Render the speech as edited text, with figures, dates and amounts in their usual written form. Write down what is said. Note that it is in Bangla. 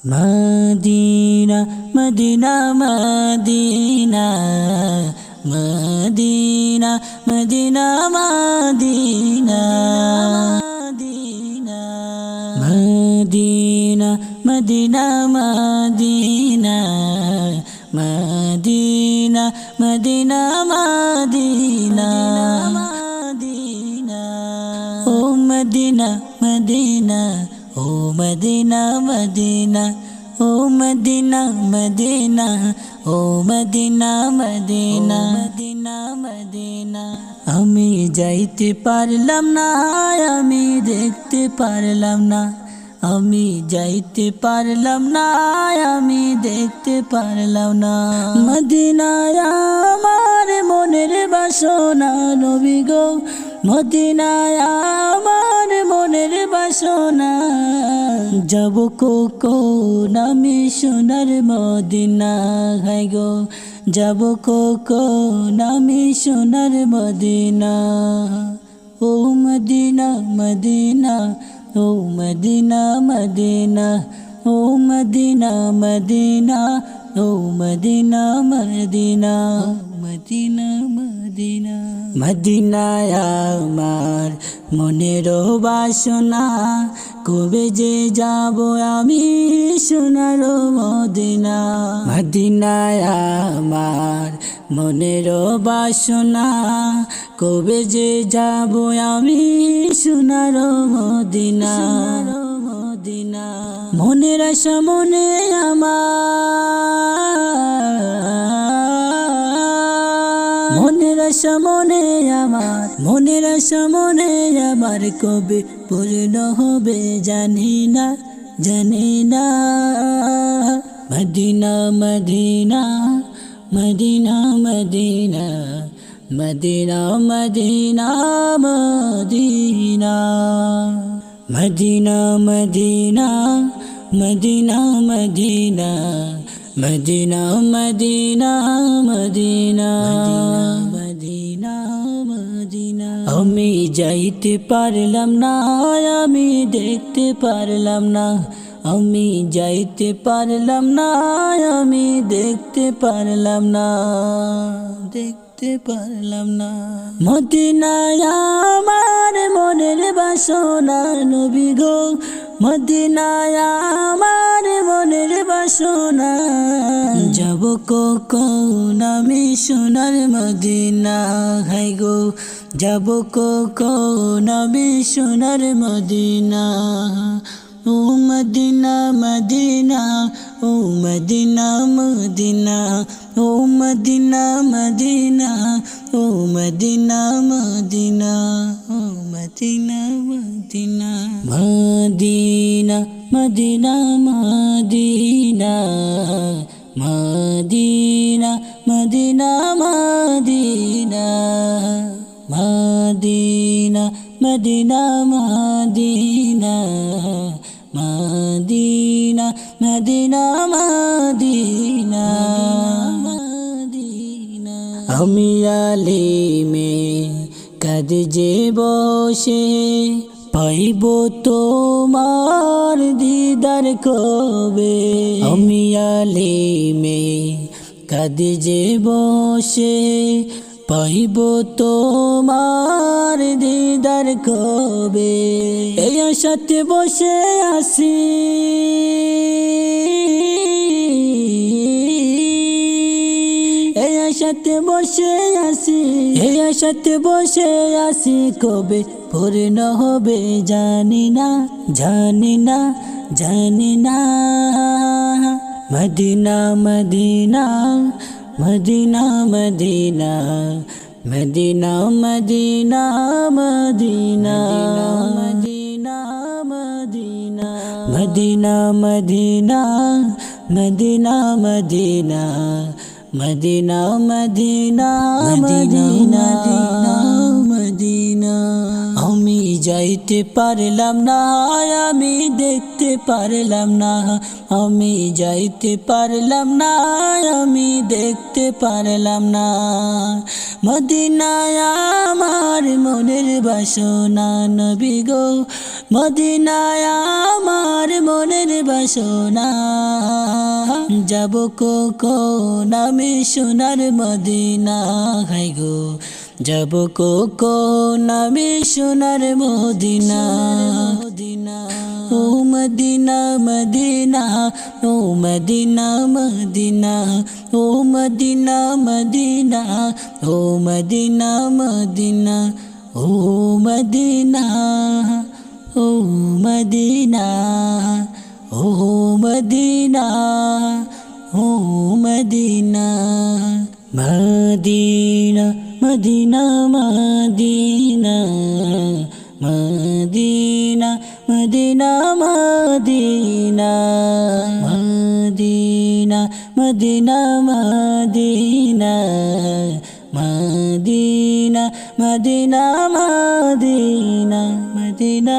Medina Medina Medina Medina Medina Medina Medina Medina Medina Medina Medina Medina ও মদিনা মদিনা ও মদিনা মদিনা ও মদিনা মদিনা ও মদিনা মদিনা মদিনা মদিনা আমি যাইতে পারলাম না আমি দেখতে পারলাম না আমি যাইতে পারলাম না আমি দেখতে পারলাম না মদিনায় আমার মনের বাসনা নবী গো মদিনায় আমার মনের বাসনা যাব কখন আমি সোনার মদিনা হাই গো যাব কখন আমি সোনার মদিনা ও মদিনা মদিনা ও মদিনা মদিনা ও মদিনা মদিনা ও মদিনা মদিনা মদিনা মদিনা মদিনায় আমার মনের বাসনা কবে যে যাব আমি সোনার মদিনা মদিনায় আমার মনের বাসনা কবে যে যাব আমি সোনার মদিনা মদিনা মনের আশা মনে আমার মনের আশা মনে আমার মনের আশা মনে আমার কবে পূর্ণ হবে জানি না জানি না Madina Medina Medina Medina Medina Medina Medina Medina Medina Medina Medina Medina Medina Medina Medina Medina আমি যাইতে পারলাম না আমি দেখতে পারলাম না আমি যাইতে পারলাম না আমি দেখতে পারলাম না দেখতে পারলাম না মদিনায় আমার মনের বাসনা নবী গো মদিনায় আমার মনের বাসনা যাব কখন আমি সোনার মদিনা হাই গো যাব কখন আমি সোনার মদিনা ও মদিনা মদিনা ও মদিনা মদিনা ও মদিনা মদিনা ও মদিনা মদিনা ও Medina Medina Medina Medina Medina Medina Medina Medina Medina Medina Medina Medina Medina Medina Medina আমি আলিমে কাঁদে যে বসে পাইব তোমার দিদার কবে আমি আলিমে কাঁদে যে বসে পাইব তোমার দিদার কবে এই আশাতে বসে আছি এই আশাতে বসে আছি এই আশাতে বসে আছি কবে পূর্ণ হবে জানি না জানি না জানি না Madina Medina Medina Medina Medina Medina Medina Medina Medina Medina Medina Medina Medina Medina Medina Medina Medina আমি যাইতে পারলাম না, আমি দেখতে পারলাম না, আমি যাইতে পারলাম না, আমি দেখতে পারলাম না। মদিনায় আমার মনের বাসনা নবী গো, মদিনায় আমার মনের বাসনা। যাব কখন আমি সোনার মদিনা, হাই গো যাব কখন আমি সোনার মদিনা। ও মদিনা মদিনা, ও মদিনা মদিনা, ও মদিনা মদিনা, ও মদিনা মদিনা, ও মদিনা, ও মদিনা, ও মদিনা, ও Medina. Medina Medina Medina, Medina Medina Medina, Medina Medina Medina, Medina Medina Medina, Medina.